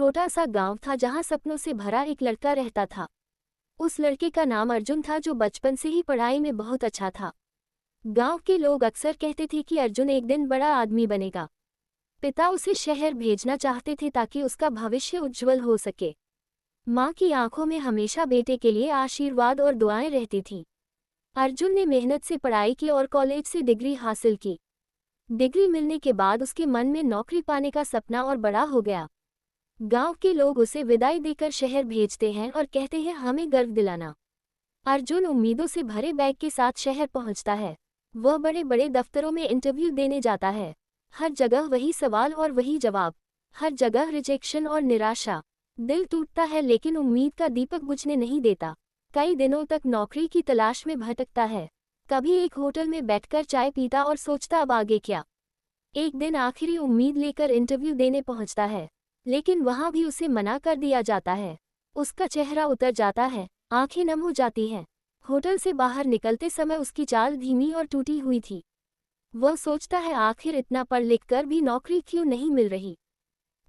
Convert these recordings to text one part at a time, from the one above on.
छोटा सा गांव था जहां सपनों से भरा एक लड़का रहता था। उस लड़के का नाम अर्जुन था जो बचपन से ही पढ़ाई में बहुत अच्छा था। गांव के लोग अक्सर कहते थे कि अर्जुन एक दिन बड़ा आदमी बनेगा। पिता उसे शहर भेजना चाहते थे ताकि उसका भविष्य उज्जवल हो सके। माँ की आंखों में हमेशा बेटे के लिए आशीर्वाद और दुआएं रहती थीं। अर्जुन ने मेहनत से पढ़ाई की और कॉलेज से डिग्री हासिल की। डिग्री मिलने के बाद उसके मन में नौकरी पाने का सपना और बड़ा हो गया। गांव के लोग उसे विदाई देकर शहर भेजते हैं और कहते हैं हमें गर्व दिलाना। अर्जुन उम्मीदों से भरे बैग के साथ शहर पहुंचता है। वह बड़े बड़े दफ्तरों में इंटरव्यू देने जाता है। हर जगह वही सवाल और वही जवाब। हर जगह रिजेक्शन और निराशा। दिल टूटता है लेकिन उम्मीद का दीपक बुझने नहीं देता। कई दिनों तक नौकरी की तलाश में भटकता है। कभी एक होटल में बैठकर चाय पीता और सोचता अब आगे क्या। एक दिन आखिरी उम्मीद लेकर इंटरव्यू देने पहुंचता है, लेकिन वहां भी उसे मना कर दिया जाता है। उसका चेहरा उतर जाता है, आंखें नम हो जाती हैं। होटल से बाहर निकलते समय उसकी चाल धीमी और टूटी हुई थी। वह सोचता है आखिर इतना पढ़ लिख कर भी नौकरी क्यों नहीं मिल रही।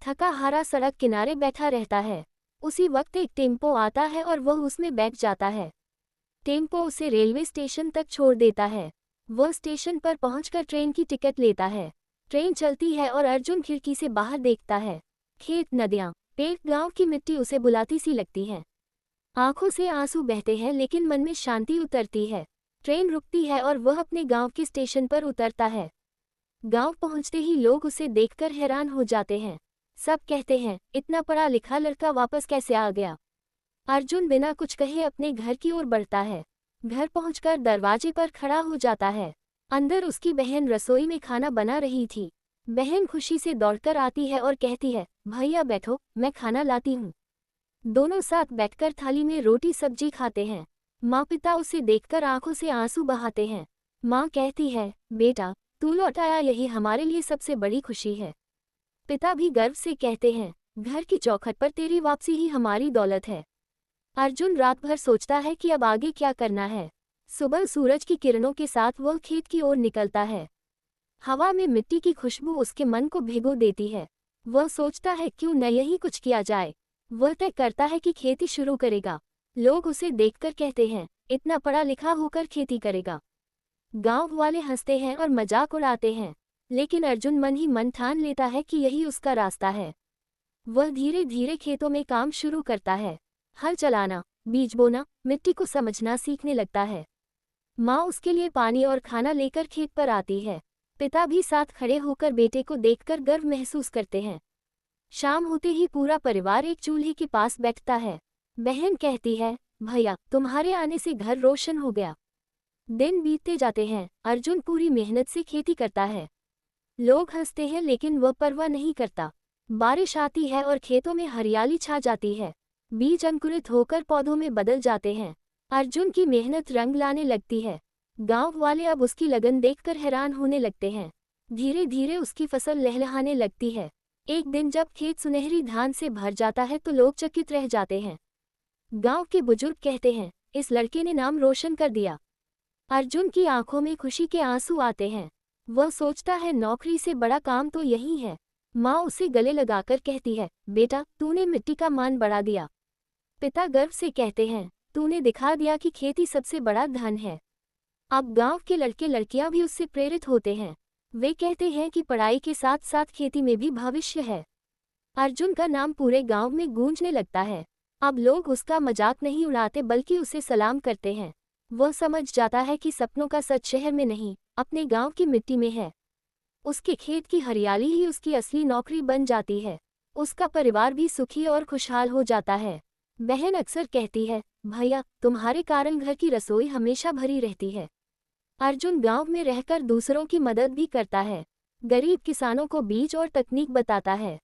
थका हारा सड़क किनारे बैठा रहता है। उसी वक्त एक टेम्पो आता है और वह उसमें बैठ जाता है। टेम्पो उसे रेलवे स्टेशन तक छोड़ देता है। वह स्टेशन पर पहुंचकर ट्रेन की टिकट लेता है। ट्रेन चलती है और अर्जुन खिड़की से बाहर देखता है। खेत, नदियां, पेड़, गांव की मिट्टी उसे बुलाती सी लगती है। आंखों से आंसू बहते हैं लेकिन मन में शांति उतरती है। ट्रेन रुकती है और वह अपने गांव के स्टेशन पर उतरता है। गांव पहुंचते ही लोग उसे देखकर हैरान हो जाते हैं। सब कहते हैं इतना पढ़ा लिखा लड़का वापस कैसे आ गया। अर्जुन बिना कुछ कहे अपने घर की ओर बढ़ता है। घर पहुंचकर दरवाजे पर खड़ा हो जाता है। अंदर उसकी बहन रसोई में खाना बना रही थी। बहन खुशी से दौड़कर आती है और कहती है भैया बैठो, मैं खाना लाती हूँ। दोनों साथ बैठकर थाली में रोटी सब्जी खाते हैं। माँ पिता उसे देखकर आंखों से आंसू बहाते हैं। माँ कहती है बेटा तू लौट आया, यही हमारे लिए सबसे बड़ी खुशी है। पिता भी गर्व से कहते हैं घर की चौखट पर तेरी वापसी ही हमारी दौलत है। अर्जुन रात भर सोचता है कि अब आगे क्या करना है। सुबह सूरज की किरणों के साथ वह खेत की ओर निकलता है। हवा में मिट्टी की खुशबू उसके मन को भिगो देती है। वह सोचता है क्यों न यही कुछ किया जाए। वह तय करता है कि खेती शुरू करेगा। लोग उसे देखकर कहते हैं इतना पढ़ा लिखा होकर खेती करेगा। गांव वाले हंसते हैं और मजाक उड़ाते हैं, लेकिन अर्जुन मन ही मन ठान लेता है कि यही उसका रास्ता है। वह धीरे धीरे खेतों में काम शुरू करता है। हल चलाना, बीज बोना, मिट्टी को समझना सीखने लगता है। माँ उसके लिए पानी और खाना लेकर खेत पर आती है। पिता भी साथ खड़े होकर बेटे को देखकर गर्व महसूस करते हैं। शाम होते ही पूरा परिवार एक चूल्हे के पास बैठता है। बहन कहती है भैया तुम्हारे आने से घर रोशन हो गया। दिन बीतते जाते हैं। अर्जुन पूरी मेहनत से खेती करता है। लोग हंसते हैं लेकिन वह परवाह नहीं करता। बारिश आती है और खेतों में हरियाली छा जाती है। बीज अंकुरित होकर पौधों में बदल जाते हैं। अर्जुन की मेहनत रंग लाने लगती है। गांव वाले अब उसकी लगन देखकर हैरान होने लगते हैं। धीरे धीरे उसकी फसल लहलहाने लगती है। एक दिन जब खेत सुनहरी धान से भर जाता है तो लोग चकित रह जाते हैं। गांव के बुजुर्ग कहते हैं इस लड़के ने नाम रोशन कर दिया। अर्जुन की आंखों में खुशी के आंसू आते हैं। वह सोचता है नौकरी से बड़ा काम तो यही है। माँ उसे गले लगाकर कहती है बेटा तूने मिट्टी का मान बढ़ा दिया। पिता गर्व से कहते हैं तूने दिखा दिया कि खेती सबसे बड़ा धन है। अब गांव के लड़के लड़कियां भी उससे प्रेरित होते हैं। वे कहते हैं कि पढ़ाई के साथ साथ खेती में भी भविष्य है। अर्जुन का नाम पूरे गांव में गूंजने लगता है। अब लोग उसका मजाक नहीं उड़ाते बल्कि उसे सलाम करते हैं। वह समझ जाता है कि सपनों का सच शहर में नहीं, अपने गांव की मिट्टी में है। उसके खेत की हरियाली ही उसकी असली नौकरी बन जाती है। उसका परिवार भी सुखी और खुशहाल हो जाता है। बहन अक्सर कहती है भैया तुम्हारे कारण घर की रसोई हमेशा भरी रहती है। अर्जुन गांव में रहकर दूसरों की मदद भी करता है। गरीब किसानों को बीज और तकनीक बताता है।